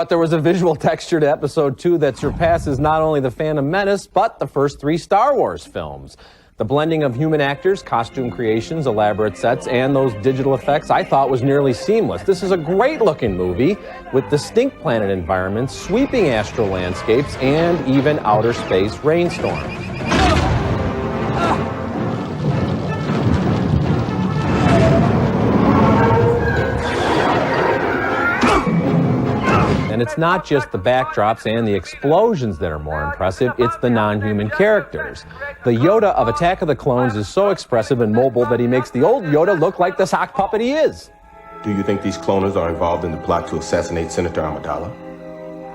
But there was a visual texture to episode 2 that surpasses not only The Phantom Menace, but the first 3 Star Wars films. The blending of human actors, costume creations, elaborate sets, and those digital effects I thought was nearly seamless. This is a great-looking movie with distinct planet environments, sweeping astral landscapes, and even outer space rainstorms. And it's not just the backdrops and the explosions that are more impressive, it's the non-human characters. The Yoda of Attack of the Clones is so expressive and mobile that he makes the old Yoda look like the sock puppet he is. Do you think these cloners are involved in the plot to assassinate Senator Amidala?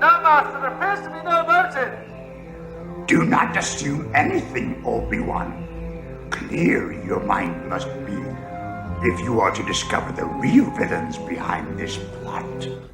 No, Master, there appears to be no motive. Do not assume anything, Obi-Wan. Clear your mind must be if you are to discover the real villains behind this plot.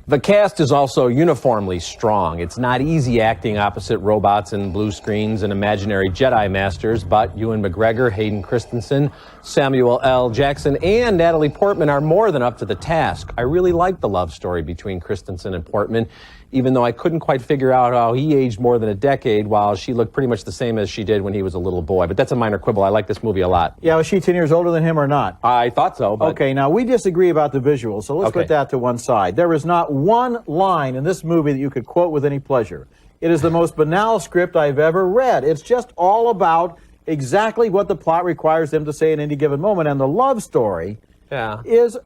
The cast is also uniformly strong. It's not easy acting opposite robots and blue screens and imaginary Jedi masters, but Ewan McGregor, Hayden Christensen, Samuel L. Jackson, and Natalie Portman are more than up to the task. I really liked the love story between Christensen and Portman, even though I couldn't quite figure out how he aged more than a decade while she looked pretty much the same as she did when he was a little boy. But that's a minor quibble. I like this movie a lot. Yeah, was she 10 years older than him or not? I thought so, but... Okay, now we disagree about the visuals, so let's put that to one side. There is not one line in this movie that you could quote with any pleasure. It is the most banal script I've ever read. It's just all about exactly what the plot requires them to say at any given moment, and the love story is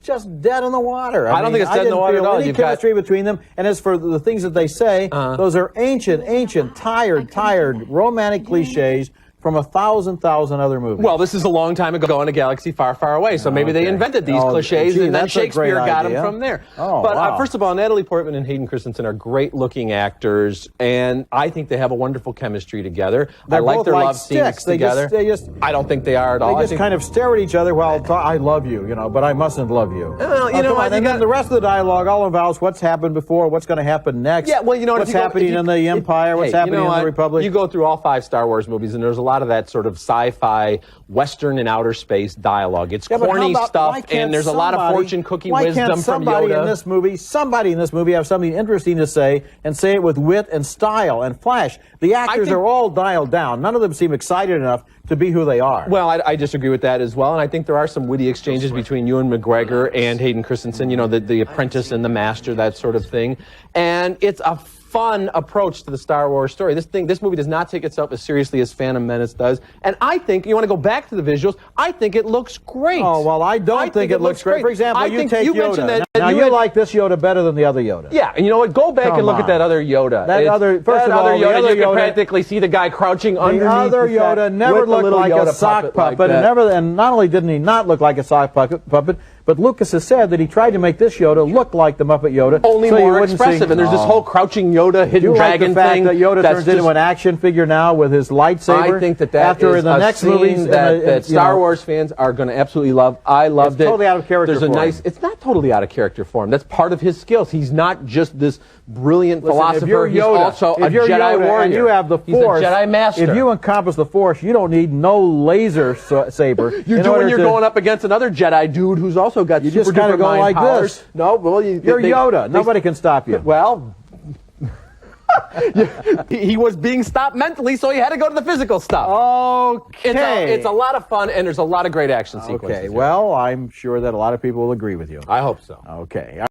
just dead in the water. I don't think it's dead in the water at all. Any You've chemistry between them, and as for the things that they say, those are ancient, tired, romantic cliches from 1,000 other movies. Well, this is a long time ago in a galaxy far, far away, so maybe they invented these cliches, and then Shakespeare got them from there. But first of all, Natalie Portman and Hayden Christensen are great-looking actors, and I think they have a wonderful chemistry together. I like their love scenes together. I don't think they are at all. They just kind of stare at each other while I love you, but I mustn't love you. Well, you know what? And then the rest of the dialogue all involves what's happened before, what's going to happen next. Yeah, well, you know what's happening in the Empire, what's happening in the Republic. You go through all 5 Star Wars movies, and there's a lot of that sort of sci-fi, Western and outer space dialogue. It's corny stuff, and there's a lot of fortune cookie wisdom from Yoda. Somebody in this movie have something interesting to say, and say it with wit and style and flash. The actors are all dialed down. None of them seem excited enough to be who they are. Well, I disagree with that as well, and I think there are some witty exchanges between Ewan McGregor and Hayden Christensen, the apprentice and the master, that sort of thing. And it's a fun approach to the Star Wars story. This movie does not take itself as seriously as Phantom Menace does. And I think, you want to go back to the visuals, I think it looks great. Oh, well, I don't think it looks great. For example, you take Yoda. Now, you like this Yoda better than the other Yoda. Yeah, and you know what? Go back and look at that other Yoda. First of all, you can practically see the guy crouching underneath the other Yoda never looked like a sock puppet, and not only didn't he not look like a sock puppet, but Lucas has said that he tried to make this Yoda look like the Muppet Yoda. Only more expressive, and there's this whole crouching Yoda, hidden dragon thing. That Yoda turns into an action figure now with his lightsaber. I think that after is the next movies that Star Wars fans are going to absolutely love. I loved it. Totally out of character form. It's not totally out of character form. That's part of his skills. He's not just this brilliant philosopher. He's also a Jedi warrior. And you have the Force. He's a Jedi master. If you encompass the Force, you don't need no laser saber. You do when you're going up against another Jedi dude who's also got super duper go like powers. This. No, well, you're Yoda. Nobody can stop you. Well, he was being stopped mentally, so he had to go to the physical stuff. Okay. It's a lot of fun, and there's a lot of great action sequences. Okay, well, I'm sure that a lot of people will agree with you. I hope so. Okay.